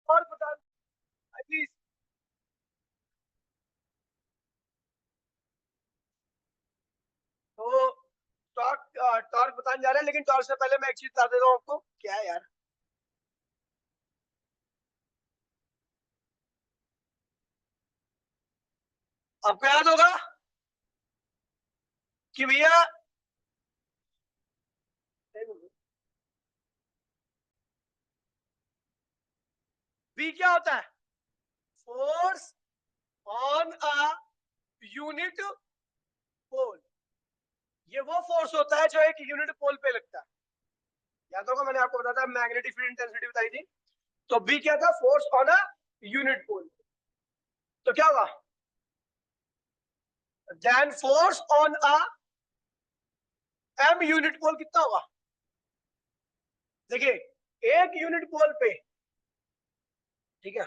और बता प्लीज। तो टॉर्क बताने जा रहे हैं, लेकिन टॉर्क से पहले मैं एक चीज बता देता हूँ आपको। क्या है यार, आपको याद होगा कि भैया बी क्या होता है? फोर्स ऑन अ यूनिट पोल। ये वो फोर्स होता है जो एक यूनिट पोल पे लगता है। याद होगा मैंने आपको बताया था, मैग्नेटिक फील्ड इंटेंसिटी बताई थी। तो बी क्या था? Force on a unit pole. तो क्या होगा? Then force on a M unit pole कितना होगा? देखिए, एक यूनिट पोल पे, ठीक है,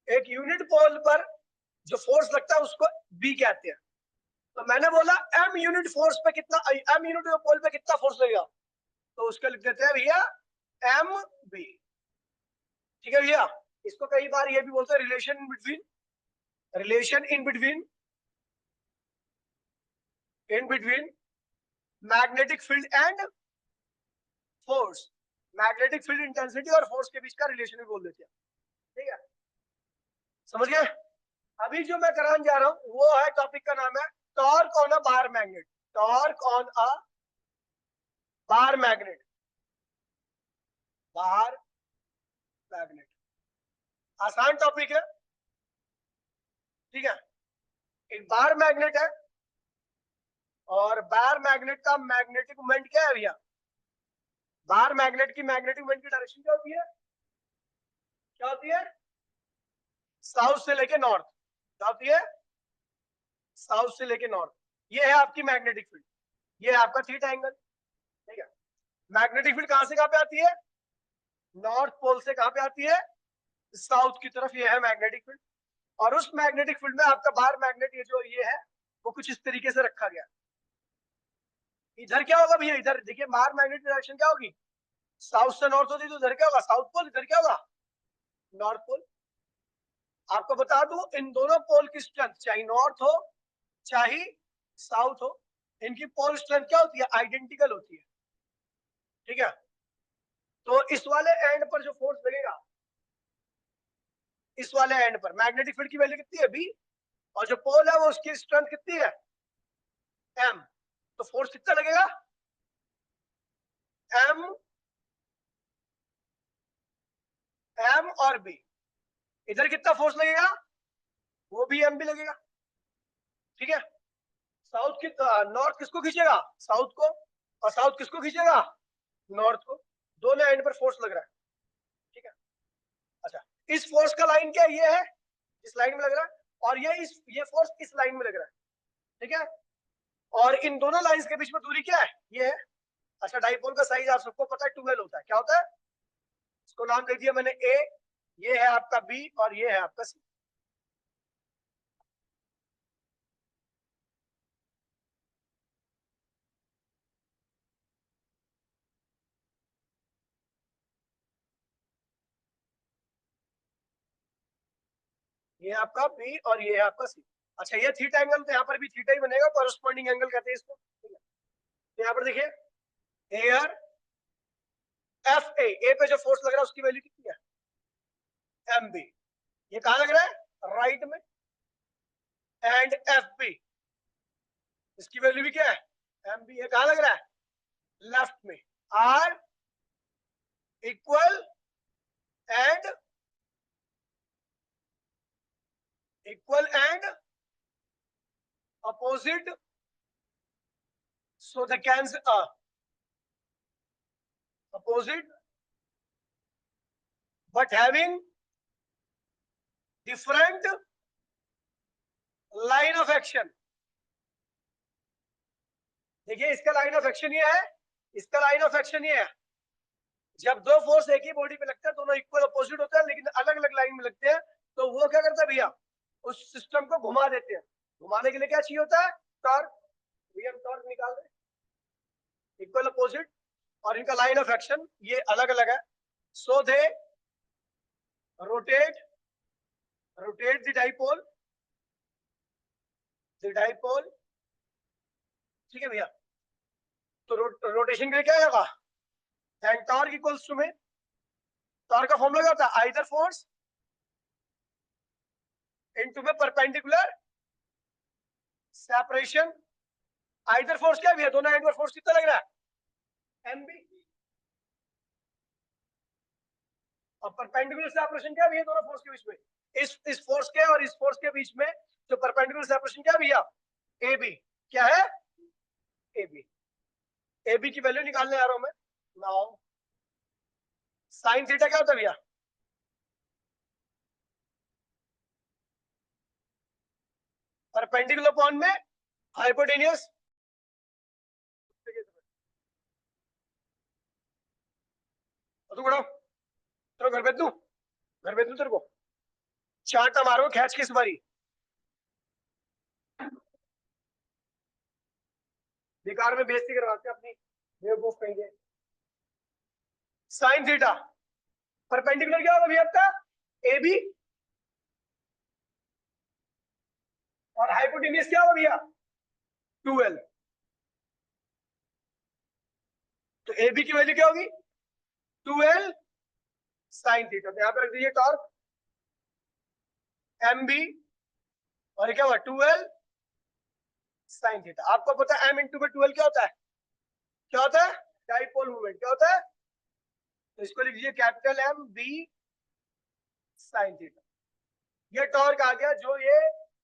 एक यूनिट पोल पर जो फोर्स लगता है उसको बी कहते हैं। तो मैंने बोला एम यूनिट फोर्स पे कितना, एम यूनिट पोल पे कितना फोर्स लगेगा, तो उसका लिख देते हैं भैया एम बी। ठीक है भैया। इसको कई बार ये भी बोलते हैं relation in between magnetic field and force. Magnetic field intensity और फोर्स के बीच का रिलेशन भी बोल देते हैं। ठीक है, समझ गए? अभी जो मैं कराने जा रहा हूं वो है, टॉपिक का नाम है torque on a bar magnet. Torque on a bar magnet. Bar magnet आसान टॉपिक है। ठीक है, एक बार मैग्नेट है, और बार मैग्नेट का मैग्नेटिक मोमेंट क्या है भैया? बार मैग्नेट की मैग्नेटिक मोमेंट की डायरेक्शन क्या होती है? क्या होती है? साउथ से लेके नॉर्थ। क्या होती है? साउथ से लेके नॉर्थ। ये है आपकी मैग्नेटिक फील्ड, ये है आपका थीटा एंगल। ठीक है, मैग्नेटिक फील्ड कहां से कहां पे आती है? नॉर्थ पोल से कहां पे आती है? साउथ की तरफ। ये है मैग्नेटिक फील्ड, और उस मैग्नेटिक फील्ड में आपका बार मैग्नेट ये जो ये है वो कुछ इस तरीके से रखा गया। इधर क्या होगा भैया? इधर देखिए, बार मैग्नेट डायरेक्शन क्या होगी? साउथ से नॉर्थ होती, तो इधर क्या होगा? South pole. इधर क्या होगा? North pole. आपको बता दूं, इन दोनों पोल की स्ट्रेंथ, चाहे नॉर्थ हो चाहे साउथ हो, इनकी पोल स्ट्रेंथ क्या होती है? आइडेंटिकल होती है। ठीक है, तो इस वाले एंड पर जो फोर्स लगेगा, इस वाले एंड पर मैग्नेटिक फील्ड की वैल्यू कितनी है? बी। और जो पोल है वो उसकी स्ट्रेंथ कितनी है? एम। तो फोर्स कितना लगेगा? एम। एम और बी। इधर कितना फोर्स लगेगा? वो भी एम भी लगेगा। ठीक है, साउथ की नॉर्थ किसको खींचेगा? साउथ को। और साउथ किसको खींचेगा? नॉर्थ को। दोनों एंड पर फोर्स लग रहा है। ठीक है, अच्छा, इस फोर्स का लाइन क्या ये है? इस लाइन में लग रहा है, और ये फोर्स इस लाइन में लग रहा है। ठीक है, और इन दोनों लाइंस के बीच में दूरी क्या है? ये है। अच्छा, डाइपोल का साइज आप सबको पता है 12 होता है। क्या होता है? इसको नाम दे दिया मैंने ए, ये है आपका बी, और ये है आपका सी। ये आपका बी और ये है आपका सी। अच्छा, ये थीटा एंगल, तो यहाँ पर भी थीटा ही बनेगा, कॉरेस्पॉन्डिंग एंगल कहते हैं इसको। तो यहाँ पर देखिए, एयर एफ ए पे जो फोर्स लग रहा है उसकी वैल्यू कितनी है? M B. ये कहां लग रहा है? राइट में। एंड एफ बी, इसकी वैल्यू भी क्या है? M B. ये कहां लग रहा है? लेफ्ट में। Are equal and opposite, so the cancel opposite but having different line of action। देखिए, इसका लाइन ऑफ एक्शन ये है, इसका लाइन ऑफ एक्शन ये है। जब दो फोर्स एक ही बॉडी पे लगते हैं, दोनों इक्वल अपोजिट होते हैं लेकिन अलग अलग लाइन में लगते हैं, तो वो क्या करता है भैया? उस सिस्टम को घुमा देते हैं। घुमाने के लिए क्या चाहिए होता है? टॉर्क। भैया टॉर्क निकाल रहे, इक्वल अपोजिट, और इनका लाइन ऑफ एक्शन ये अलग अलग है। सो दे rotate the dipole, ठीक है भैया। तो रोटेशन के लिए क्या होगा, then torque equals to में टॉर्क का फॉर्मूला क्या होता है, आइदर फोर्स इनटू में परपेंडिकुलर सेपरेशन। आइदर फोर्स क्या भी है, दोनों एंड पर फोर्स कितना लग रहा है, एम बी, और परपेंडिकुलर सेपरेशन क्या भी है दोनों फोर्स के बीच में, इस फोर्स के और इस फोर्स के बीच में जो परपेंडिकुलर सेपरेशन क्या भैया, ए बी। क्या है, ए बी। ए बी की वैल्यू निकालने आ रहा हूं मैं नाउ। साइन थीटा क्या होता है भैया, परपेंडिकुलर अपॉन में हाइपोटेनियस। तू बड़ा तेरे घर भेज दूं, घर भेज दूं तेरे को, चांटा मारो खैच किस बारी, बेकार में बेइज्जती करवाते अपनी, बेवकूफ कहेंगे। साइन थीटा परपेंडिकुलर क्या होगा भैया आपका, ए बी, और हाइपोटेनियस क्या होगा भैया, 2l। तो ए बी की वैल्यू क्या होगी, 2l साइन थीटा। तो यहां पे रख दीजिए टॉर्क एम बी, और ये क्या हुआ 2l साइन थीटा। आपको पता है m इंटू में 2l क्या होता है, क्या होता है, डाइपोल मूवमेंट। क्या होता है, तो इसको लिख लीजिए capital M B sine theta. ये टॉर्क आ गया जो ये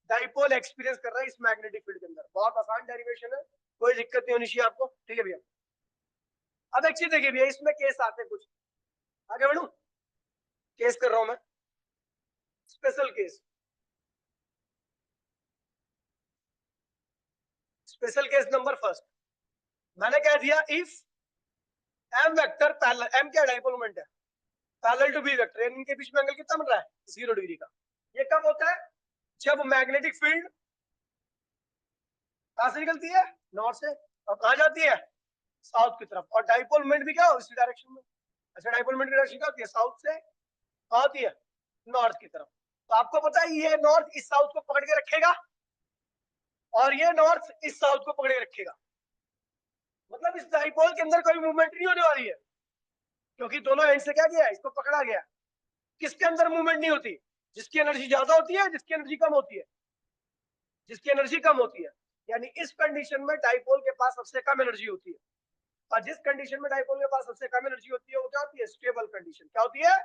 डाइपोल एक्सपीरियंस कर रहा है इस मैग्नेटिक फील्ड के अंदर। बहुत आसान डेरिवेशन है, कोई दिक्कत नहीं होनी चाहिए आपको, ठीक है भैया। अब एक चीज देखिए भैया, इसमें केस आते हैं कुछ, आगे बढ़ू, केस कर रहा हूं मैं, special case. Special case number first, मैंने कह दिया if M vector parallel, M क्या डाइपोल मोमेंट है, पैरेलल टू बी वेक्टर, इनके बीच में एंगल कितना बन रहा है, 0 डिग्री का। ये कब होता है, जब मैग्नेटिक फील्ड कहां से निकलती है, नॉर्थ से, और कहां जाती है, साउथ की तरफ, और डाइपोल मोमेंट भी क्या हो, इसी डायरेक्शन में। अच्छा, डाइपोल मोमेंट की डायरेक्शन क्या होती है, साउथ से कहां होती है, नॉर्थ की तरफ। तो आपको पता है ये नॉर्थ इस साउथ को पकड़ के रखेगा, और ये नॉर्थ इस साउथ को पकड़ के रखेगा। मतलब इस डाइपोल के अंदर कोई मूवमेंट नहीं होने वाली है, क्योंकि दोनों एंड से क्या किया है, इसको पकड़ा गया। किसके अंदर मूवमेंट नहीं होती, जिसकी एनर्जी ज्यादा होती है, जिसकी एनर्जी कम होती है, जिसकी एनर्जी कम होती है। यानी इस कंडीशन में डाइपोल के पास सबसे कम एनर्जी होती है, और जिस कंडीशन में डाइपोल के पास सबसे कम एनर्जी होती है वो क्या होती है, स्टेबल कंडीशन। क्या होती है,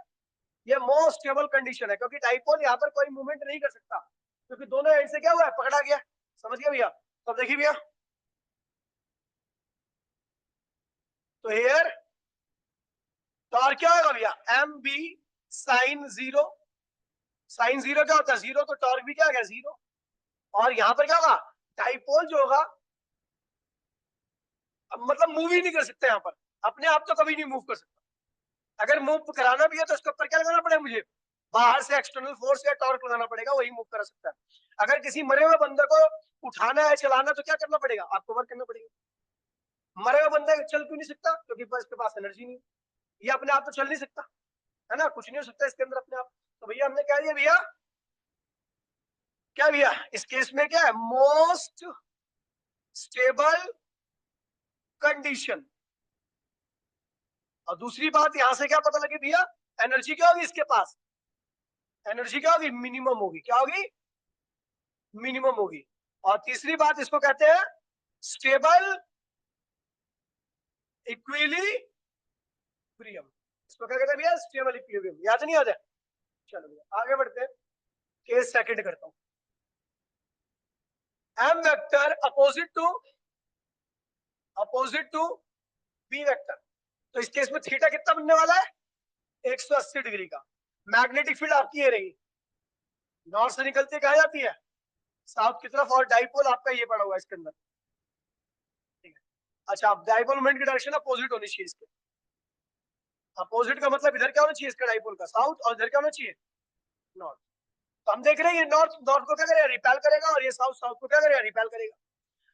ये मोस्ट स्टेबल कंडीशन है, क्योंकि डाइपोल यहाँ पर कोई मूवमेंट नहीं कर सकता, क्योंकि दोनों एंड से क्या हुआ है, पकड़ा गया। समझ गया भैया, तब देखिए भैया, तो हियर टॉर्क क्या होगा भैया, एम बी साइन 0। साइन 0 क्या होता है, 0, तो टॉर्क भी क्या आ गया, 0। और यहाँ पर क्या होगा, डाइपोल जो होगा, मतलब मूव ही नहीं कर सकते यहाँ पर, अपने आप तो कभी नहीं मूव कर सकता। अगर मूव कराना भी है तो उसके ऊपर क्या लगाना पड़ेगा मुझे, बाहर से एक्सटर्नल फोर्स या टॉर्क लगाना पड़ेगा, वही मूव करा सकता है। अगर किसी मरे हुए बंदे को उठाना है, चलाना, तो क्या करना पड़ेगा, आपको वर्क करना पड़ेगा। मरे हुए बंदा चल क्यों नहीं सकता, क्योंकि इसके पास एनर्जी नहीं, ये अपने आप तो चल नहीं सकता, है ना, कुछ नहीं हो सकता इसके अंदर अपने आप। तो भैया हमने क्या दिया भैया, क्या भैया, इस केस में क्या है, मोस्ट स्टेबल कंडीशन। और दूसरी बात यहां से क्या पता लगी भैया, एनर्जी क्या होगी इसके पास, एनर्जी क्या होगी, मिनिमम होगी। क्या होगी, मिनिमम होगी। और तीसरी बात, इसको कहते हैं स्टेबल इक्विलिब्रियम। इसको क्या कहते हैं भैया, स्टेबल इक्विलिब्रियम। याद नहीं याद है, चलो भैया आगे बढ़ते हैं, केस सेकंड करता हूं। M vector opposite to B vector. तो इस केस में थीटा कितना बनने वाला है, 180 डिग्री का। मैग्नेटिक फील्ड आपकी ये रही, नॉर्थ से निकलती कहा जाती है, साउथ की तरफ, और डाइपोल आपका ये पड़ा हुआ है इसके अंदर, ठीक है। अच्छा, डाइपोल मोमेंट की डायरेक्शन अपोजिट होनी चाहिए इसके। अपोजिट का मतलब इधर क्या होना चाहिए इसका, डाइपोल का साउथ, और इधर क्या होना चाहिए, नॉर्थ। तो हम देख रहे हैं ये नॉर्थ नॉर्थ को क्या करेगा, रिपेल करेगा, और ये साउथ साउथ को क्या करेगा, रिपेल करेगा।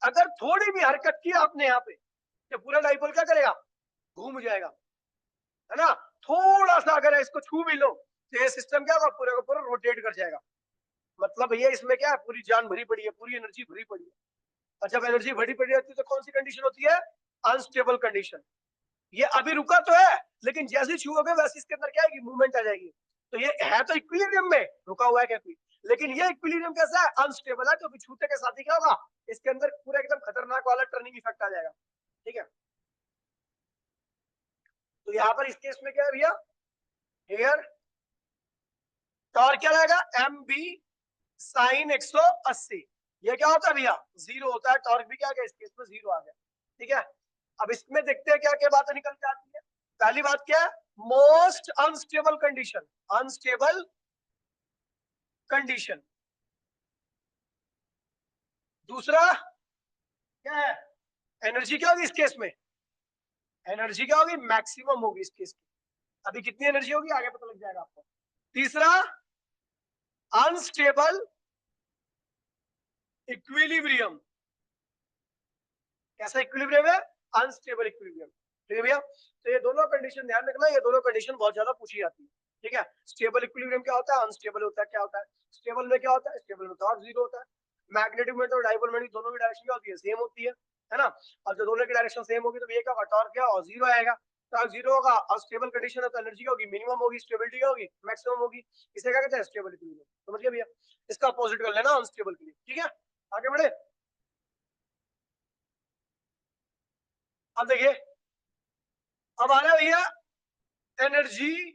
अगर थोड़ी भी हरकत की आपने यहाँ पे, तो पूरा डाइपोल क्या करेगा, घूम जाएगा, है ना। थोड़ा सा अगर इसको छू भी लो, तो ये सिस्टम क्या होगा, पूरा का पूरा रोटेट कर जाएगा। मतलब ये इसमें क्या है, पूरी जान भरी पड़ी है, पूरी एनर्जी भरी पड़ी है। और जब एनर्जी भरी पड़ी रहती है तो कौन सी कंडीशन होती है, अनस्टेबल कंडीशन। ये अभी रुका तो है, लेकिन जैसे ही छूओगे वैसे इसके अंदर क्या आएगी, मूवमेंट आ जाएगी। तो ये है तो इक्विलिब्रियम में, रुका हुआ है क्या कोई, लेकिन ये इक्विलिब्रियम कैसा है, अनस्टेबल है। तो छूते के साथ ही क्या होगा, इसके अंदर पूरा एकदम खतरनाक वाला टर्निंग इफेक्ट आ जाएगा। ठीक है, तो यहाँ पर इस केस में क्या है भैया, हियर टॉर्क क्या रहेगा, एम बी साइन 180। ये क्या होता है भैया, जीरो होता है। टॉर्क भी क्या गया, इस केस में जीरो आ गया। ठीक है, अब इसमें देखते हैं क्या क्या बातें निकल के आती है। पहली बात क्या है, most unstable condition, unstable condition. दूसरा क्या है, एनर्जी क्या होगी इस केस में, एनर्जी क्या होगी, मैक्सिमम होगी इस केस की। अभी कितनी एनर्जी होगी आगे पता लग जाएगा आपको। तीसरा, अनस्टेबल इक्विलिब्रियम। कैसा इक्विलिब्रियम है, अनस्टेबल इक्विलिब्रियम। ठीक है भैया, तो ये दोनों कंडीशन ध्यान रखना, ये दोनों कंडीशन बहुत ज्यादा पूछी जाती है। ठीक है, स्टेबल इक्विलिब्रियम क्या होता है, अनस्टेबल होता है क्या होता है। स्टेबल में क्या होता है, स्टेबल में टॉर्क जीरो होता है। मैग्नेटिक में तो डाइपोल में दोनों की डायरेक्शन क्या होती है, सेम होती है ना। और जब दोनों की डायरेक्शन सेम होगी तो ये क्या होगा, टॉर्क क्या और जीरो आएगा। टॉर्क जीरो होगा और स्टेबल कंडीशन है तो एनर्जी क्या होगी, मिनिमम होगी, स्टेबिलिटी क्या होगी, मैक्सिमम होगी। इसे क्या कहते हैं, स्टेबल इक्विलिब्रियम। समझ गए भैया, इसका अपोजिट कर लेना अनस्टेबल के लिए। ठीक है, आगे बढ़े। अब देखिए, अब आ रहा है भैया energy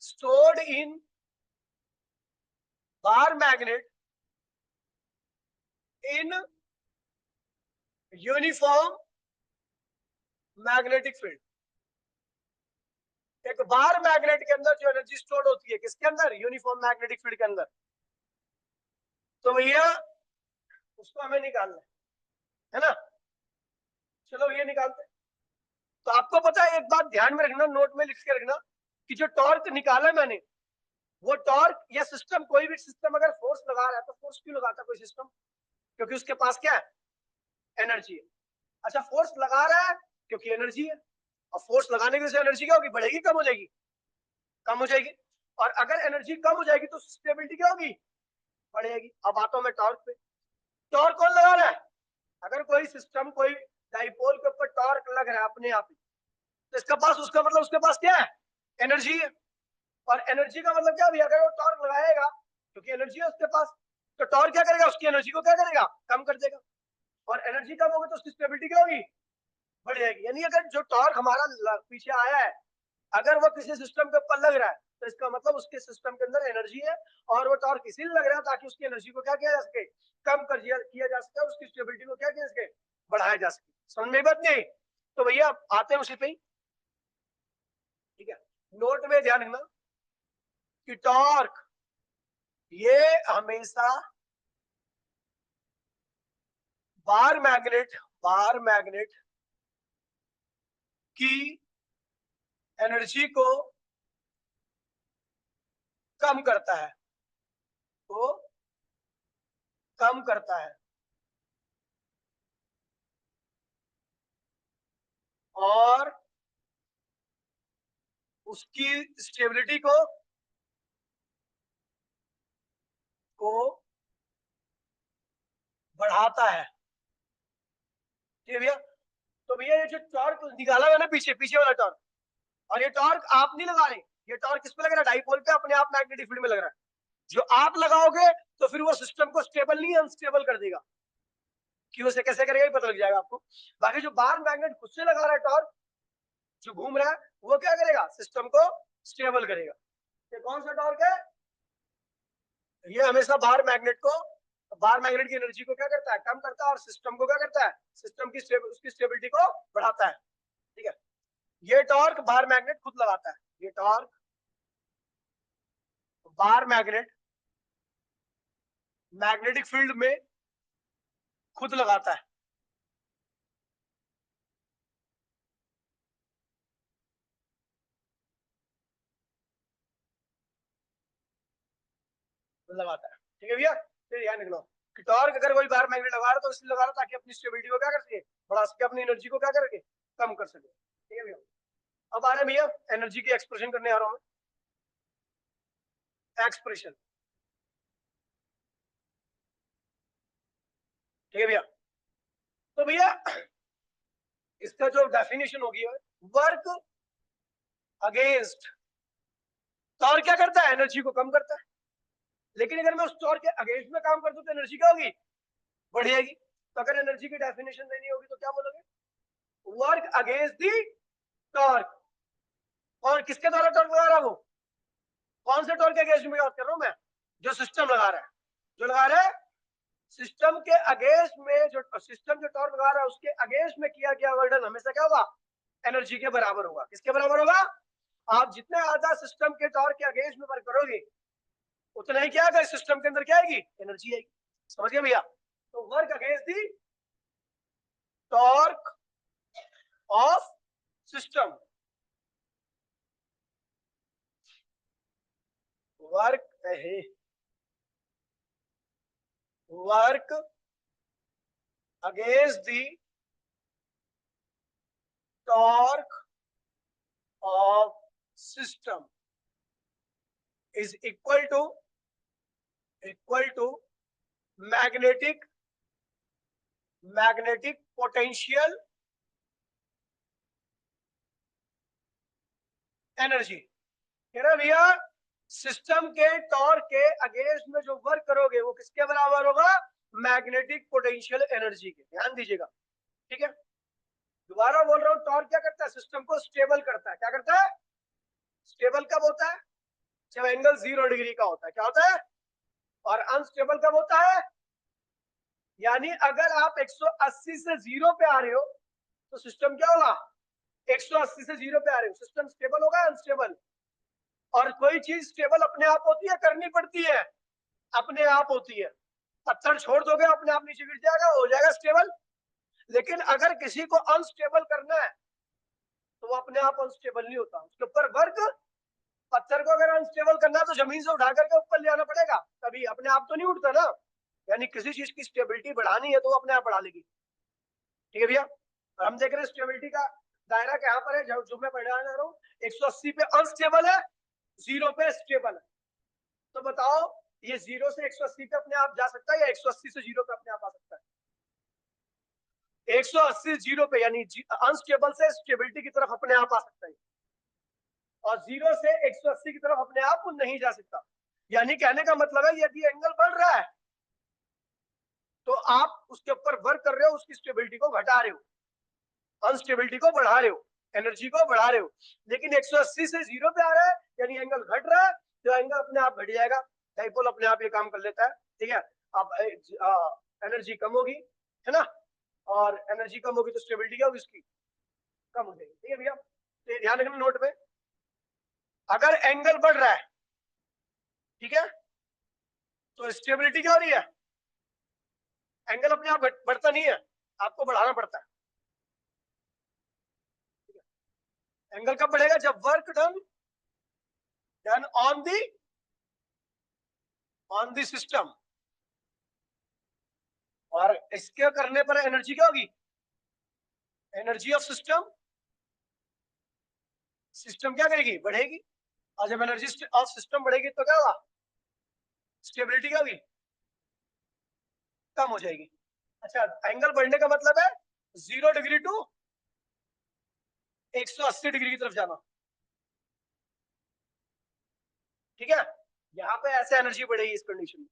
stored in bar magnet in uniform magnetic field। एक बार मैग्नेट के अंदर जो एनर्जी स्टोर्ड होती है, किसके अंदर, यूनिफॉर्म मैग्नेटिक फील्ड के अंदर। तो भैया उसको हमें निकालना है ना, चलो ये निकालते हैं। तो आपको पता है, एक बात ध्यान में रखना, नोट में लिख के रखना, कि जो टॉर्क निकाला मैंने, वो टॉर्क या सिस्टम, कोई भी सिस्टम अगर फोर्स लगा रहा है तो फोर्स क्यों लगाता है कोई सिस्टम, क्योंकि उसके पास क्या है, एनर्जी है। अच्छा, फोर्स लगा रहा है क्योंकि एनर्जी है, और फोर्स लगाने की वजह से एनर्जी क्या होगी, बढ़ेगी कम हो जाएगी, कम हो जाएगी। और अगर एनर्जी कम हो जाएगी तो स्टेबिलिटी क्या होगी, बढ़ेगी। अब आता हूं मैं टॉर्क पे। टॉर्क कौन लगा रहा है, अगर कोई सिस्टम, कोई डाइपोल के ऊपर टॉर्क लग रहा है अपने आप ही, तो इसका पास, उसका मतलब उसके पास क्या है, एनर्जी है। और एनर्जी का मतलब क्या भी, अगर वो टॉर्क लगाएगा क्योंकि एनर्जी है उसके पास, तो टॉर्क क्या करेगा, उसकी एनर्जी को क्या करेगा, कम कर देगा। और एनर्जी कम होगी तो उसकी स्टेबिलिटी क्या होगी, बढ़ जाएगी। यानी अगर जो टॉर्क हमारा पीछे आया है, अगर वो किसी सिस्टम के ऊपर लग रहा है तो इसका मतलब उसके सिस्टम के अंदर एनर्जी है, और वो टॉर्क इसीलिए लग रहा है ताकि उसकी एनर्जी को क्या किया जा सके, कम कर किया जा सके, और उसकी स्टेबिलिटी को क्या किया जा सके, बढ़ाया जा सके। समझ में बात नहीं, तो भैया आते हैं उसी पे ही। ठीक है, नोट में ध्यान रखना कि टॉर्क ये हमेशा बार मैग्नेट की एनर्जी को कम करता है, को कम करता है, और उसकी स्टेबिलिटी को बढ़ाता है। ठीक है भैया, तो भैया ये जो टॉर्क निकाला है ना, पीछे पीछे वाला टॉर्क, और ये टॉर्क आप नहीं लगा रहे, ये टॉर्क किस पे लग रहा है, डाइपोल पे, अपने आप मैग्नेटिक फील्ड में लग रहा है। जो आप लगाओगे तो फिर वो सिस्टम को स्टेबल नहीं, अनस्टेबल कर देगा। कि उसे कैसे करेगा ये पता लग जाएगा आपको। बाकी जो बाहर मैग्नेट खुद से लगा रहा है टॉर्क, जो घूम रहा है, वो क्या करेगा, सिस्टम को स्टेबल करेगा। ये कौन सा टॉर्क है, ये हमेशा बाहर मैग्नेट को, बाहर मैग्नेट की एनर्जी को क्या करता है, कम करता है, और सिस्टम को क्या करता है, सिस्टम की उसकी स्टेबिलिटी को बढ़ाता है। ठीक है, ये टॉर्क बाहर मैग्नेट खुद लगाता है, ये टॉर्क बाहर मैग्नेट मैग्नेटिक फील्ड में खुद लगाता है, लगाता है। ठीक है भैया, फिर ध्यान रखना कि टॉर्क अगर कोई बाहर मैग्नेट लगा रहा है तो इसलिए लगा रहा है ताकि अपनी स्टेबिलिटी को क्या कर सके, बढ़ा सके, अपनी एनर्जी को क्या करके, कम कर सके। ठीक है भैया, अब आ रहे भैया एनर्जी की एक्सप्रेशन करने आ रहा हूं मैं, एक्सप्रेशन। ठीक है भैया, तो भैया इसका जो डेफिनेशन होगी, वर्क अगेंस्ट, टॉर्क क्या करता है, एनर्जी को कम करता है। लेकिन अगर मैं उस टॉर्क के अगेंस्ट में काम कर दूं तो एनर्जी क्या होगी, बढ़ेगी। तो अगर एनर्जी की डेफिनेशन देनी होगी तो क्या बोलोगे, वर्क अगेंस्ट दी टॉर्क। और किसके द्वारा टॉर्क लगा रहा है वो, कौन से टॉर्क के अगेंस्ट में बात कर रहा हूं मैं, जो सिस्टम लगा रहा है, जो लगा रहा है सिस्टम के अगेंस्ट में, जो सिस्टम जो टॉर्क लगा रहा है उसके अगेंस्ट में किया गया वर्डन हमेशा क्या होगा, एनर्जी के बराबर होगा। किसके बराबर होगा, आप जितने ज्यादा सिस्टम के टॉर्क के अगेंस्ट में वर्क करोगे उतना ही क्या आएगा, सिस्टम के अंदर क्या आएगी, एनर्जी आएगी। समझ गए भैया, तो work against the torque of system, work work against the torque of system is equal to magnetic potential energy। कह रहा भैया सिस्टम के टॉर्क के अगेंस्ट में जो वर्क करोगे वो किसके बराबर होगा, मैग्नेटिक पोटेंशियल एनर्जी के। ध्यान दीजिएगा, ठीक है। दोबारा बोल रहा हूं, टॉर्क क्या करता है, सिस्टम को स्टेबल करता है। क्या करता है, स्टेबल कब होता है, जब एंगल 0 डिग्री का होता है। क्या होता है, और अनस्टेबल कब होता है, यानी अगर आप 180 से 0 पे आ रहे हो तो सिस्टम क्या होगा, 180 से 0 पे आ रहे हो, सिस्टम स्टेबल होगा, अनस्टेबल। और कोई चीज स्टेबल अपने आप होती है, करनी पड़ती है, अपने आप होती है। पत्थर छोड़ दोगे अपने आप नीचे गिर जाएगा, हो जाएगा स्टेबल। लेकिन अगर किसी को अनस्टेबल करना है तो वो अपने आप अनस्टेबल नहीं होता, उसके ऊपर वर्क, पत्थर को अगर अनस्टेबल करना है तो जमीन से उठा करके ऊपर ले आना पड़ेगा, तभी, अपने आप तो नहीं उठता ना। यानी किसी चीज की स्टेबिलिटी बढ़ानी है तो वो अपने आप बढ़ा लेगी। ठीक है भैया, हम देख रहे हैं स्टेबिलिटी का दायरा कहां पर है, जो मैं पढ़ा जा रहा हूँ 180 पे अनस्टेबल है, 0 पे स्टेबल है। तो बताओ ये 0 से 180 पे अपने आप जा सकता है या 180 से 0 पे अपने आप आ सकता है, 180 0 पे, यानी अनस्टेबल से स्टेबिलिटी की तरफ अपने आप आ सकता है, और 0 से 180 की तरफ अपने आप नहीं जा सकता। यानी कहने का मतलब है यदि एंगल बढ़ रहा है तो आप उसके ऊपर वर्क कर रहे हो, उसकी स्टेबिलिटी को घटा रहे हो, अनस्टेबिलिटी को बढ़ा रहे हो, एनर्जी को बढ़ा रहे हो। लेकिन 180 से 0 पे आ रहा है यानी एंगल घट रहा है, तो एंगल अपने आप घट जाएगा, डाइपोल अपने आप ये काम कर लेता है। ठीक है, अब एनर्जी कम होगी, है ना, और एनर्जी कम होगी तो स्टेबिलिटी क्या होगी उसकी, कम हो जाएगी। ठीक है भैया, तो ध्यान रखना नोट में, अगर एंगल बढ़ रहा है, ठीक है, तो स्टेबिलिटी क्या हो रही है, एंगल अपने आप बढ़ता नहीं है, आपको बढ़ाना पड़ता है। एंगल कब बढ़ेगा, जब work done on the system, और इसके करने पर एनर्जी क्या होगी, एनर्जी ऑफ सिस्टम, सिस्टम क्या करेगी, बढ़ेगी। और जब एनर्जी ऑफ सिस्टम बढ़ेगी तो क्या होगा, स्टेबिलिटी क्या होगी, कम हो जाएगी। अच्छा, एंगल बढ़ने का मतलब है 0 डिग्री टू 180 डिग्री की तरफ जाना। ठीक है, यहाँ पे ऐसे एनर्जी बढ़ेगी इस कंडीशन में।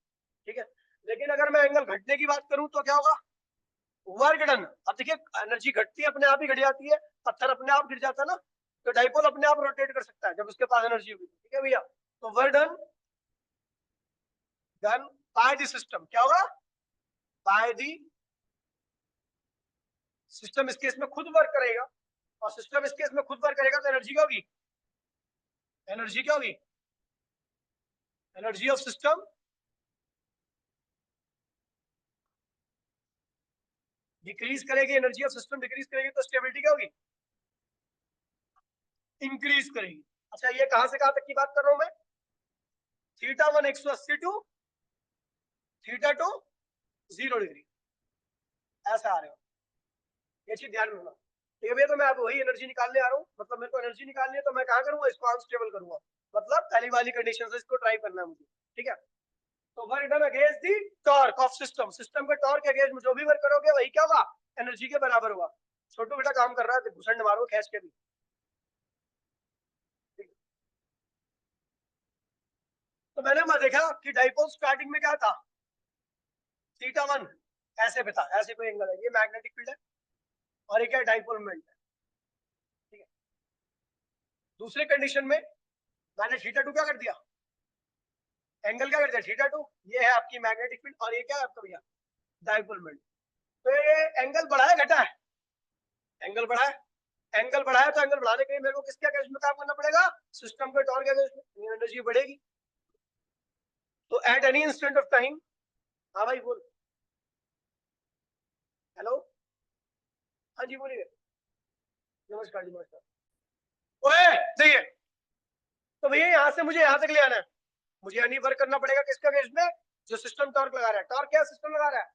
ठीक है, लेकिन अगर मैं एंगल घटने की बात करूं तो क्या होगा, वर्क डन। अब देखिए एनर्जी घटती है, अपने आप ही घट जाती है, पत्थर अपने आप गिर जाता है ना, तो डाइपोल अपने आप रोटेट कर सकता है जब उसके पास एनर्जी होगी। ठीक है भैया, तो work done by the system, क्या होगा, बाय द सिस्टम। इस केस में खुद वर्क करेगा, और सिस्टम इस केस में खुद वर्क करेगा, तो एनर्जी क्या होगी, एनर्जी क्या होगी, एनर्जी ऑफ सिस्टम डिक्रीज करेगी, एनर्जी ऑफ सिस्टम डिक्रीज करेगी तो स्टेबिलिटी क्या होगी, इंक्रीज करेगी। अच्छा, ये कहां से कहां तक की बात कर रहा हूं मैं, θ1 180 टू θ2 0 डिग्री, ऐसा आ रहे हो, ये चीज ध्यान रखना। ठीक है भैया, तो मैं अब वही एनर्जी निकालने आ रहा हूँ, मतलब मेरे को एनर्जी निकालनी है, तो मैं कहाँ करूंगा, इसको अनस्टेबल करूंगा, मतलब पहली वाली कंडीशन से इसको ट्राई करना है मुझे। ठीक है, तो work done against the torque of system, system के टॉर्क के अगेंस्ट जो भी वर्क करोगे वही क्या होगा, एनर्जी के बराबर होगा। छोटू बेटा काम कर रहा है, घुसंड मारो खींच के भी। तो मैंने मैं देखा कि डाइपोल स्टार्टिंग में क्या था, थीटा वन ऐसे पे था, ऐसे कोई एंगल है, ये मैग्नेटिक फील्ड है और ये क्या डाइपोल मोमेंट है। ठीक है, दूसरे कंडीशन में मैंने थीटा टू क्या कर दिया, एंगल क्या कर दिया थीटा टू, ये है आपकी मैग्नेटिक फील्ड और ये क्या है आपका भैया डाइपोल मोमेंट। तो ये एंगल बढ़ा है घटा है, एंगल बढ़ा है, एंगल बढ़ा है, तो एंगल बढ़ाने के लिए मेरे को किसके अगेंस्ट में काम करना पड़ेगा, सिस्टम के टॉर्क के अगेंस्ट में, एनर्जी बढ़ेगी। तो at any instant of time, हाँ भाई बोल, हेलो, हाँ जी बोलिए, नमस्कार जी नमस्कार। ओए देखिए, तो भैया यहाँ से मुझे यहाँ तक ले आना है, मुझे यानी वर्क करना पड़ेगा किसके अगेंस्ट में, जो सिस्टम टॉर्क लगा रहा है। टॉर्क क्या सिस्टम लगा रहा है,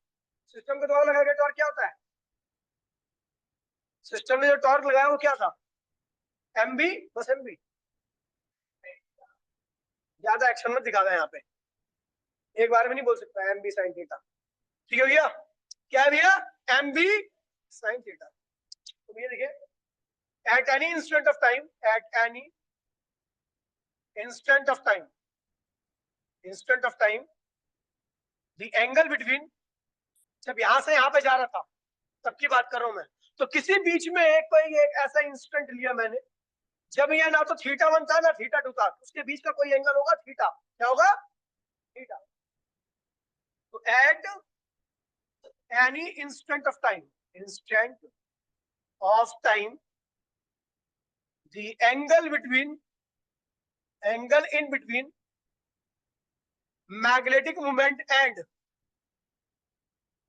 सिस्टम के द्वारा लगाया गया टॉर्क क्या होता है, सिस्टम ने जो टॉर्क लगाया वो क्या था, एम बी, बस एम बी, ज्यादा एक्शन मत दिखा रहा है यहाँ पे, एक बार में नहीं बोल सकता एम बी साइन थीटा। ठीक है भैया, क्या है भैया, एम बी साइन थीटा। तो भैया देखिए, at any instant of time, at any instant of time, instant of time, the angle between, जब यहां से यहां पे जा रहा था तब की बात कर रहा हूं मैं, तो किसी बीच में कोई एक ऐसा इंस्टेंट लिया मैंने जब ये ना तो थीटा वन था ना थीटा टू था, उसके बीच का कोई एंगल होगा थीटा, क्या होगा थीटा। तो at any instant of time, instant of time, the angle between, angle in between magnetic moment and,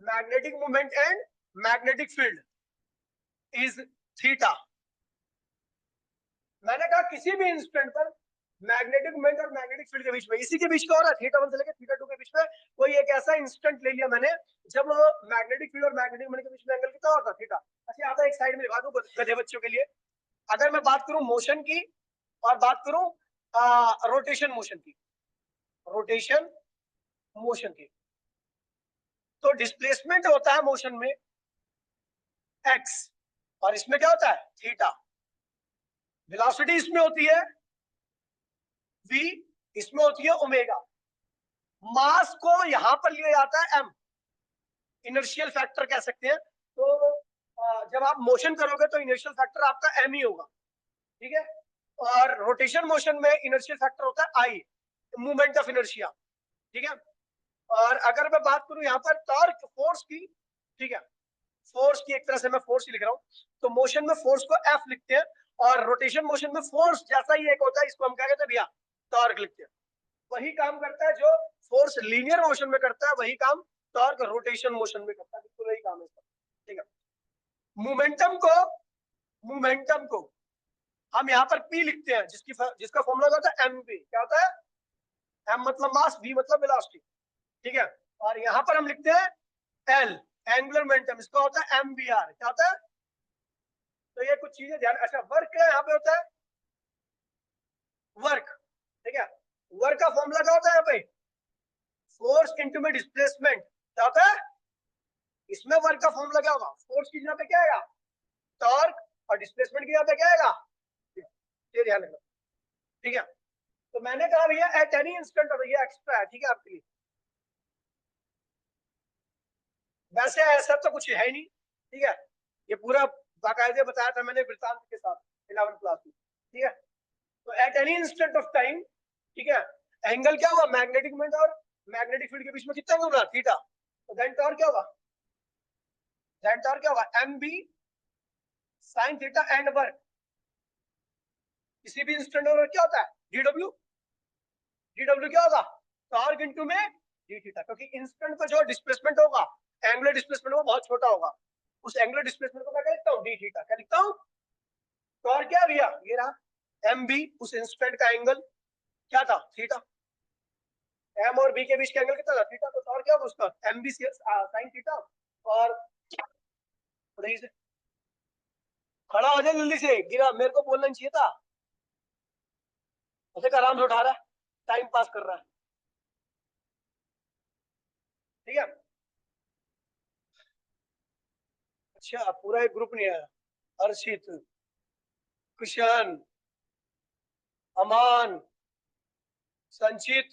magnetic moment and magnetic field is theta. मैंने कहा किसी भी इंस्टेंट पर मैग्नेटिक मोमेंट और मैग्नेटिक फील्ड के बीच में, इसी के बीच का हो रहा है थीटा वन से लेकर थीटा टू के बीच में, कोई एक ऐसा इंस्टेंट ले लिया मैंने जब मैग्नेटिक फील्ड और मैग्नेटिक मोमेंट के बीच में एंगल कितना होता है थीटा। अच्छा आता एक साइड में लिखा दूं गधे बच्चों के लिए, अगर मैं बात करूं मोशन की और बात करूं रोटेशन मोशन की, रोटेशन मोशन की, तो डिस्प्लेसमेंट होता है मोशन में एक्स और इसमें क्या होता है थीटा, वेलोसिटी इसमें होती है v, इसमें होती है ओमेगा, मास को यहां पर लिया जाता है m, इनर्शियल फैक्टर कह सकते हैं। तो जब आप मोशन करोगे तो इनर्शियल फैक्टर आपका m ही होगा, ठीक है, और रोटेशन मोशन में इनर्शियल फैक्टर होता है I, मूवमेंट ऑफ इनर्शिया। ठीक है, और अगर मैं बात करूं यहाँ पर टॉर्क फोर्स की, ठीक है, फोर्स की एक तरह से मैं फोर्स ही लिख रहा हूँ, तो मोशन में फोर्स को F लिखते हैं और रोटेशन मोशन में फोर्स जैसा ही एक होता है इसको हम क्या कहते हैं भैया टॉर्क लिखते हैं। वही काम करता है जो फोर्स लीनियर मोशन में करता है, वही काम टॉर्क रोटेशन मोशन में करता है, बिल्कुल वही काम है इसका। ठीक है, मोमेंटम को, मोमेंटम को हम यहाँ पर P लिखते हैं, जिसका फॉर्मूला होता है mp, क्या होता है m मतलब मास, v मतलब वेलोसिटी। ठीक है, और यहाँ पर हम लिखते हैं L एंगुलर मोमेंटम, इसका होता है mvr, क्या होता है, तो ये कुछ चीजें ध्यान। अच्छा वर्क क्या यहाँ पे होता है, वर्क, ठीक है, वर्क का फॉर्मूला क्या होता है यहाँ पे, फोर्स इनटू में डिस्प्लेसमेंट, क्या होता है, इसमें वर्क का फॉर्मूला क्या होगा, फोर्स की जगह पे क्या आएगा टॉर्क और डिस्प्लेसमेंट की जगह पे क्या आएगा, ये ध्यान रखना। ठीक है, तो मैंने कहा भैया एट एनी इंस्टेंट, भैया एक्स्ट्रा है, ठीक है आपके लिए, वैसे ऐसा तो कुछ है ही नहीं। ठीक है, ये पूरा बाकायदे बताया था मैंने वृत्तांत के साथ 11th क्लास में। ठीक है, तो at any instant of time, ठीक है, एंगल क्या हुआ मैग्नेटिक मोमेंट और मैग्नेटिक फील्ड के बीच में कितना एंगल बना थीटा, तो देन टॉर्क क्या होगा, देन टॉर्क क्या होगा M B sine theta and work, किसी भी इंस्टेंट में क्या होता है डीडब्ल्यू, डीडब्ल्यू क्या होगा टॉर्क इनटू में डी थीटा, क्योंकि इंस्टेंट पर जो डिस्प्लेसमेंट होगा एंगुलर डिस्प्लेसमेंट वो बहुत छोटा होगा, उस एंगुलर डिस्प्लेसमेंट को मैं क्या लिखता हूँ डी थीटा, क्या लिखता हूँ, टॉर्क क्या भैया ये रहा एम बी, उस इंस्टेंट का एंगल क्या था थीटा, एम और बी के बीच का एंगल कितना था थीटा, तो टॉर्क क्या होगा उसका एम बी साइन थीटा, और रही से खड़ा हो जाए जल्दी से, गिरा, मेरे को बोलना नहीं चाहिए था। ऐसे आराम से उठा रहा है, टाइम पास कर रहा है। ठीक है, अच्छा पूरा एक ग्रुप नहीं आया। हर्षित, कुशन, अमान, संचित,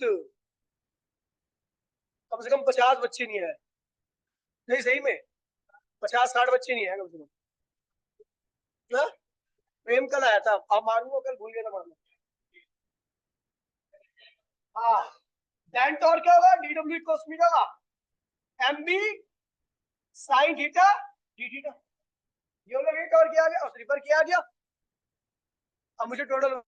कम से कम 50 बच्चे नहीं आए। नहीं सही में 50-60 बच्चे नहीं आए कम से कम ना। प्रेम कल आया था, आप मारूंगा, कल भूल गया था मारना। हाँ, डेंट और क्या होगा, डी डब्ल्यू इक्वल्स में होगा M B sine theta D theta. ये वाला वेट और किया गया और स्लीपर किया गया। अब मुझे टोटल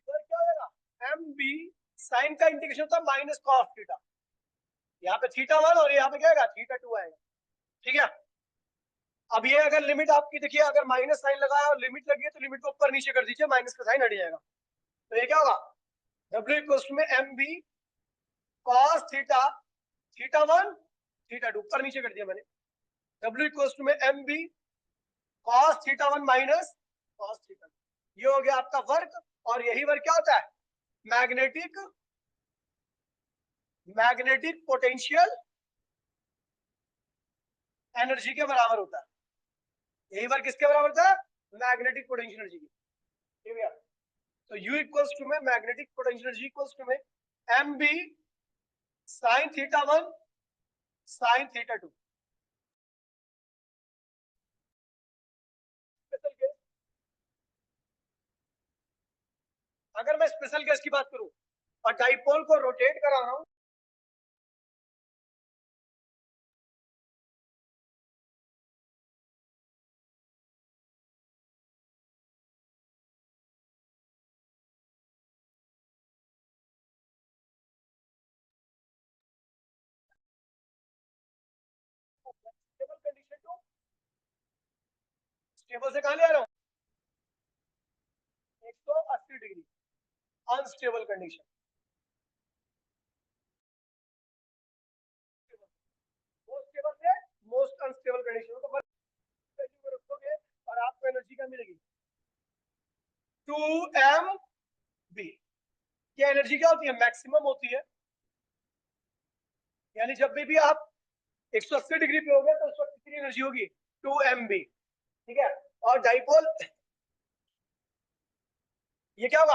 क्या होगा, एम बी साइन का इंटीग्रेशन होता है माइनस कॉस थीटा। यहाँ पे थीटा 1 और यहाँ पे क्या आएगा, थीटा 2 आएगा। ठीक है, अब ये अगर लिमिट आपकी देखिए, अगर माइनस साइन लगाया और लिमिट लगी है तो लिमिट को ऊपर नीचे कर दीजिए, माइनस का साइन हट जाएगा। तो ये क्या होगा, डब्ल्यू इक्वल्स में M B cos theta, theta 1 theta 2 ऊपर नीचे कर दिया मैंने। डब्ल्यू इक्वल्स में M B cos theta 1 minus cos theta. ये हो गया आपका वर्क, और यही वर्क क्या होता है, मैग्नेटिक मैग्नेटिक पोटेंशियल एनर्जी के बराबर होता है। यही वर्क किसके बराबर होता है, मैग्नेटिक पोटेंशियल एनर्जी की। ठीक है, तो U इक्वल्स टू में magnetic potential energy equals to में M B sine theta 1 sine theta 2। अगर मैं स्पेशल केस की बात करूं और डाइपोल को रोटेट करा रहा हूं, स्टेबल कंडीशन टू स्टेबल से कहां ले आ रहा हूं, 180 degree unstable condition. Most stable से मोस्ट अनस्टेबल कंडीशन को वैल्यू में रखोगे और आपको एनर्जी क्या मिलेगी, 2m बी। ये एनर्जी क्या होती है, मैक्सिमम होती है। यानी जब भी आप 180 डिग्री पे हो गए तो उस वक्त कितनी एनर्जी होगी, 2m बी। ठीक है, और डाइपोल ये क्या होगा,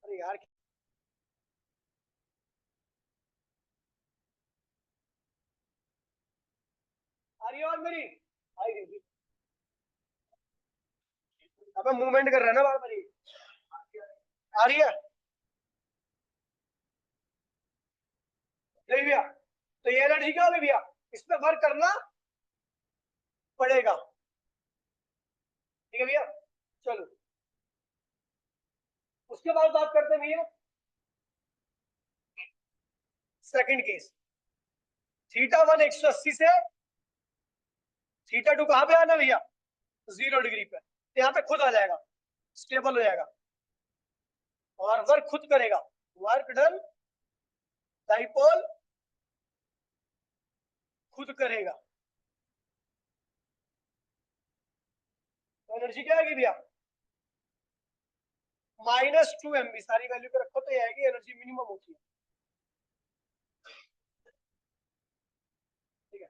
अरे यार आ रही है और मेरी आई रही, अब मूवमेंट कर रहा है ना बार बार, आ रही है नहीं भैया। तो ये एनर्जी क्या होगी भैया, इस पे वर्क करना पड़ेगा। ठीक है भैया, चलो उसके बाद बात करते हैं भैया सेकंड केस। थीटा 1 180 से थीटा 2 कहां पे आना भैया, 0 डिग्री पे। तो यहाँ पे खुद आ जाएगा, स्टेबल हो जाएगा और वर्क खुद करेगा। वर्क डन, डाइपोल खुद करेगा। तो एनर्जी क्या आएगी भैया, -2 MB। सारी वैल्यू पे रखो तो ये आएगी, एनर्जी मिनिमम होती है। ठीक है,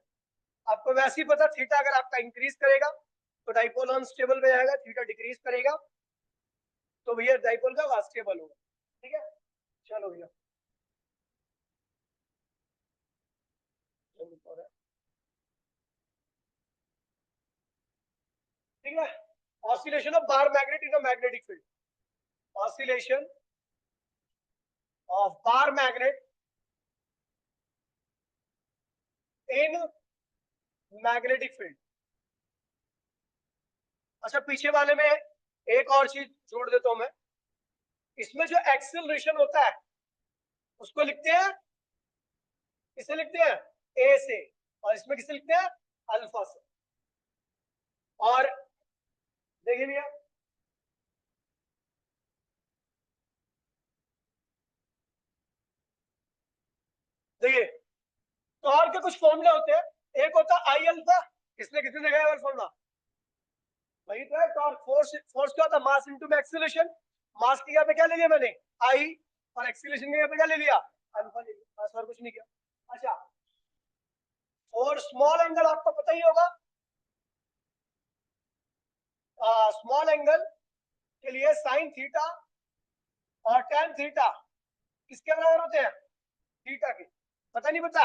आपको वैसे ही पता, थीटा अगर आपका इंक्रीज करेगा तो डाइपोल अनस्टेबल में जाएगा, थीटा डिक्रीज करेगा तो भैया डाइपोल का स्टेबल होगा। ठीक है, चलो भैया ठीक है। Oscillation of bar magnet in a magnetic field, oscillation of bar magnet in magnetic field. अच्छा, पीछे वाले में एक और चीज जोड़ देता हूं मैं, इसमें जो एक्सेलरेशन होता है उसको लिखते हैं, किसे लिखते हैं, ए से, और इसमें किसे लिखते हैं, अल्फा से। और देखिए भैया, देखिए टॉर्क के कुछ फॉर्मूले होते हैं, एक होता है आई अल्फा, किसने किसने देखा है फॉर्मूला, वही तो है टॉर्क। फोर्स, फोर्स क्या होता है, मास इनटू एक्सीलरेशन। मास की जगह पे क्या ले लिया मैंने, आई, और एक्सीलरेशन की जगह पे क्या ले लिया, अल्फा ले लिया, बस और कुछ नहीं किया। अच्छा, और स्मॉल एंगल आपको पता ही होगा, स्मॉल एंगल के लिए साइन थीटा और टेन थीटा किसके बराबर होते हैं, थीटा के। पता नहीं पता,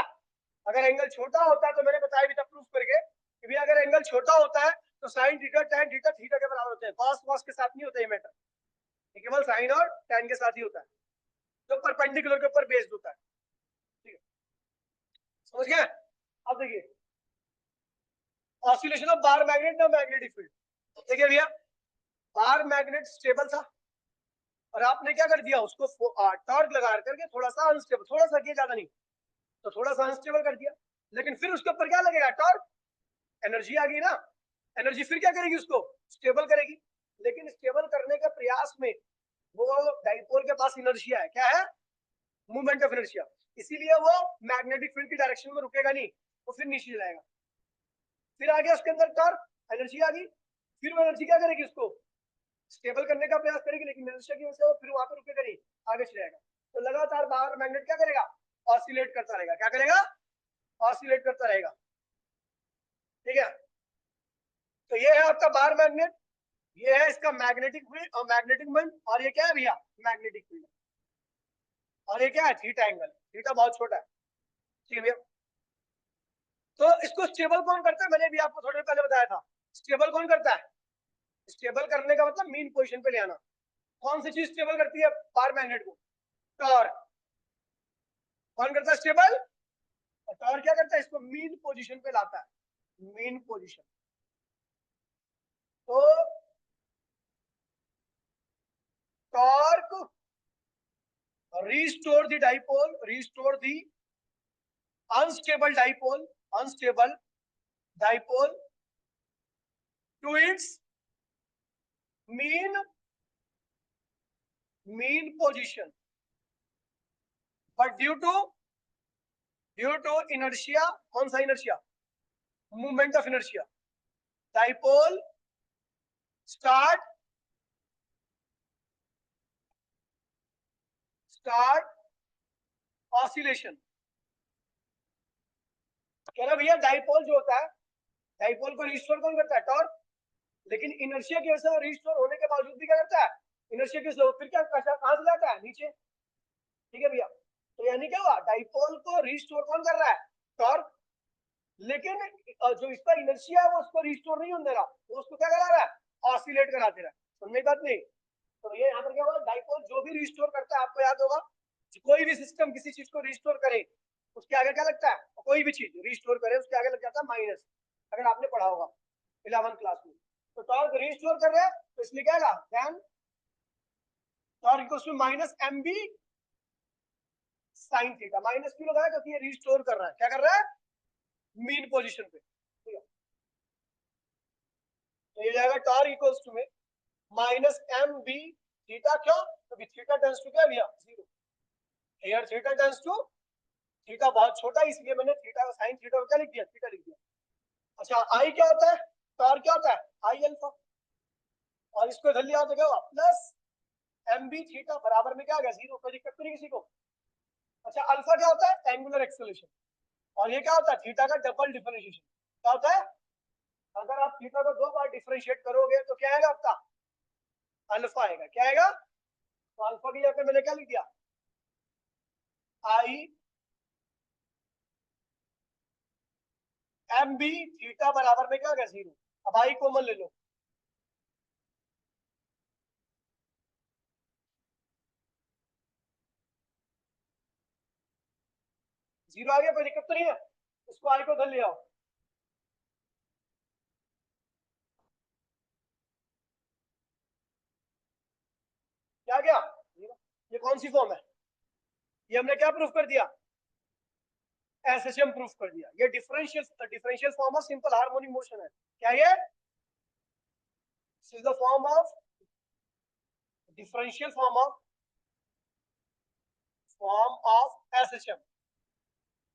अगर एंगल छोटा होता है तो मैंने बताया भी था प्रूफ करके कि भी अगर एंगल छोटा होता है तो sine theta tan theta theta के बराबर होते हैं, कॉस कॉस के साथ नहीं होता ये मैटर, ये केवल साइन और टेन के साथ ही होता है, जो परपेंडिकुलर के ऊपर बेस्ड होता है। ठीक है, समझ गए। अब देखिए ऑसिलेशन ऑफ बार मैग्नेट ना मैग्नेटिक फील्ड। देखिए भैया, बार मैग्नेट स्टेबल था और आपने क्या कर दिया उसको टॉर्क लगा करके थोड़ा सा अनस्टेबल, थोड़ा सा किया ज्यादा नहीं, तो थोड़ा सा अनस्टेबल कर दिया, लेकिन फिर उसके ऊपर क्या लगेगा, टॉर्क, एनर्जी आ गई ना, एनर्जी फिर क्या करेगी, उसको स्टेबल करेगी। लेकिन स्टेबल करने के प्रयास में वो डाइपोल के पास इनर्शिया है, क्या है, मूवमेंट ऑफ इनर्शिया, इसीलिए वो मैग्नेटिक फील्ड की डायरेक्शन में रुकेगा नहीं, वो फिर नीचे जाएगा। फिर आ गया उसके अंदर टॉर्क, एनर्जी आ गई, फिर वो एनर्जी क्या करेगी, उसको स्टेबल करने का प्रयास करेगी, लेकिन इनर्शिया की वजह से वो फिर वहां पर रुकेगा नहीं, आगे चलेगा। तो लगातार बाहर मैग्नेट क्या करेगा, ऑसिलेट करता रहेगा, क्या करेगा, ऑसिलेट करता रहेगा। ठीक है, तो ये है आपका बार मैग्नेट, ये है इसका मैग्नेटिक फील्ड और मैग्नेटिक मोमेंट, और ये क्या है भैया, मैग्नेटिक फील्ड, और ये क्या है, थीटा एंगल, थीटा बहुत छोटा है। ठीक है भैया, तो इसको स्टेबल कौन करता है, मैंने भी आपको थोड़ी देर पहले बताया था, स्टेबल कौन करता है, स्टेबल करने का मतलब मीन पोजीशन पे ले आना। कौन सी चीज स्टेबल करती है बार मैग्नेट को, टॉर्क। कौन करता है स्टेबल, और टॉर्क क्या करता है, इसको मीन पोजीशन पे लाता है, मीन पोजीशन। तो torque restore the dipole, restore the unstable dipole, unstable dipole to its mean position, but due to inertia, कौन सा inertia, movement of inertia, dipole start oscillation। कह रहा भैया डाइपोल जो होता है, डाइपोल को रिस्टोर कौन करता है, टॉर्क, लेकिन इनर्शिया की वजह से रिस्टोर होने के बावजूद भी क्या करता है, इनर्शिया की वजह से फिर क्या कहां से जाता है, नीचे। ठीक है भैया, तो यानी क्या हुआ, डाइपोल को रिस्टोर कौन कर रहा है, टॉर्क, लेकिन जो इसका इनर्शिया है वो उसको रिस्टोर नहीं होने दे रहा, वो उसको क्या करा रहा है, ऑसिलेट करा दे रहा है। समझने बात नहीं, तो ये यहाँ पर क्या हुआ, डाइपोल जो भी रिस्टोर करता है, आपको याद होगा कोई भी सिस्टम किसी चीज को रिस्टोर करे उसके आगे क्या लगता है, कोई भी चीज रिस्टोर करे उसके आगे लग जाता है माइनस, अगर आपने पढ़ा होगा 11th क्लास में। तो टॉर्क रिस्टोर कर रहे हैं तो इसलिए क्या है, then torque equals to minus M B sine theta, minus क्यों लगाया, क्योंकि ये रिस्टोर कर रहा है, क्या कर रहा है, मीन पोजीशन पे। ठीक है, तो ये जाएगा टॉर्क इक्वल्स टू में माइनस एम बी थीटा, क्यों, क्योंकि थीटा टेंड्स टू क्या भैया, zero, here theta tends to, theta बहुत छोटा है इसलिए मैंने थीटा का साइन थीटा को क्या लिख दिया, थीटा लिख दिया। अच्छा, आई क्या होता है, टॉर्क क्या होता है, आई अल्फा, और इसको इधर लिया तो क्या हुआ, प्लस एम बी थीटा बराबर में क्या आ गया, जीरो, कोई दिक्कत तो नहीं किसी को। अच्छा, अल्फा क्या होता है, एंगुलर एक्सेलरेशन, और ये क्या होता है, थीटा का डबल डिफरेंशिएशन। क्या होता है, अगर आप थीटा को दो बार डिफरेंशिएट करोगे तो क्या आएगा आपका, अल्फा आएगा, क्या आएगा, तो अल्फा की जगह पे मैंने क्या लिख दिया, आई एम बी थीटा बराबर में क्या आ गया, जीरो। अब आई कॉमन ले लो, जीरो आ गया, कोई दिक्कत तो नहीं है। इसको आई को उधर ले आओ, क्या गया, ये कौन सी फॉर्म है, ये हमने क्या प्रूफ कर दिया, एसएचएम प्रूफ कर दिया। ये differential form of simple harmonic motion है, क्या ये, this is the form of differential form of SHM.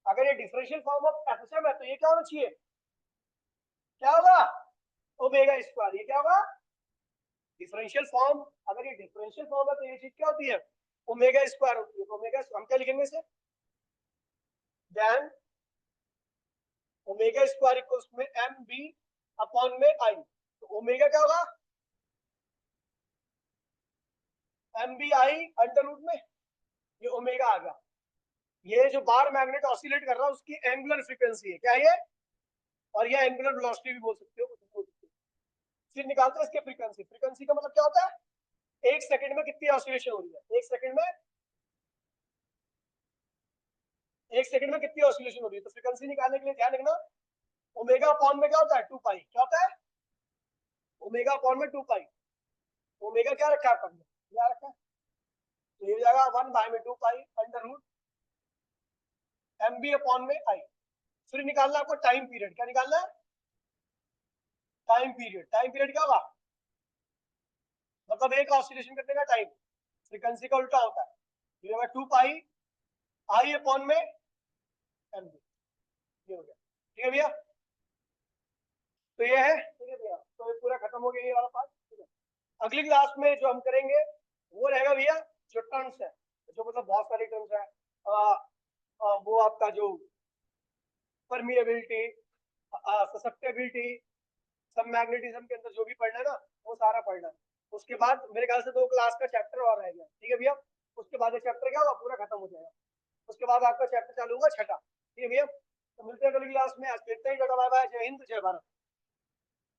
अगर ये डिफरेंशियल फॉर्म ऑफ एसएचएम है तो ये क्या होना चाहिए, क्या होगा, ओमेगा स्क्वायर। ये क्या होगा, डिफरेंशियल फॉर्म, अगर ये डिफरेंशियल फॉर्म है तो ये चीज क्या होती है, ओमेगा स्क्वायर होती है। तो ओमेगा हम क्या लिखेंगे इसे, देन ओमेगा स्क्वायर इक्वल्स में एम बी अपॉन में आई। तो ओमेगा क्या होगा, M B I under root में, ये ओमेगा आ गया। ये जो बार मैग्नेट ऑसिलेट कर रहा है उसकी एंगुलर फ्रीक्वेंसी है, क्या ये, और ये एंगुलर वेलोसिटी भी बोल सकते हो, कुछ भी बोल सकते हो। फिर निकालते हैं इसके फ्रीक्वेंसी। फ्रीक्वेंसी का मतलब क्या होता है, एक सेकंड में कितनी ऑसिलेशन हो रही है, एक सेकंड में कितनी ऑसिलेशन हो रही है। तो फ्रीक्वेंसी निकालने के लिए ध्यान रखना, ओमेगा अपॉन में क्या होता है, 2 पाई, क्या होता है, ओमेगा अपॉन में 2 पाई। ओमेगा क्या रखा है अपन ने, क्या रखा है, तो ये हो जाएगा 1 बाय में 2 pi under root M B upon में आई। फिर निकालना आपको टाइम पीरियड, क्या निकालना है, टाइम पीरियड। टाइम पीरियड क्या होगा, मतलब एक ऑसिलेशन करने का टाइम, फ्रीक्वेंसी का उल्टा होता है, ये होगा 2 पाई आई अपॉन में एम बी। ये हो गया, ठीक है भैया, तो ये है, ठीक है भैया, तो ये पूरा खत्म हो गया ये वाला पार्ट। ठीक है, अगली क्लास में जो हम करेंगे वो रहेगा भैया जो टर्म्स है, जो मतलब बहुत सारी टर्म्स है, वो आपका जो परमिएबिलिटी, ससेप्टेबिलिटी, सब मैग्नेटिज्म के अंदर जो भी पढ़ना है ना वो सारा पढ़ना है। उसके बाद मेरे ख्याल से 2 क्लास का चैप्टर और रह गया, ठीक है भैया, उसके बाद ये चैप्टर क्या होगा, पूरा खत्म हो जाएगा। उसके बाद आपका चैप्टर चालू होगा छठा, ठीक है भैया। तो मिलते हैं अगली क्लास में, आज देखते हैं, बाय बाय, जय हिंद जय भारत।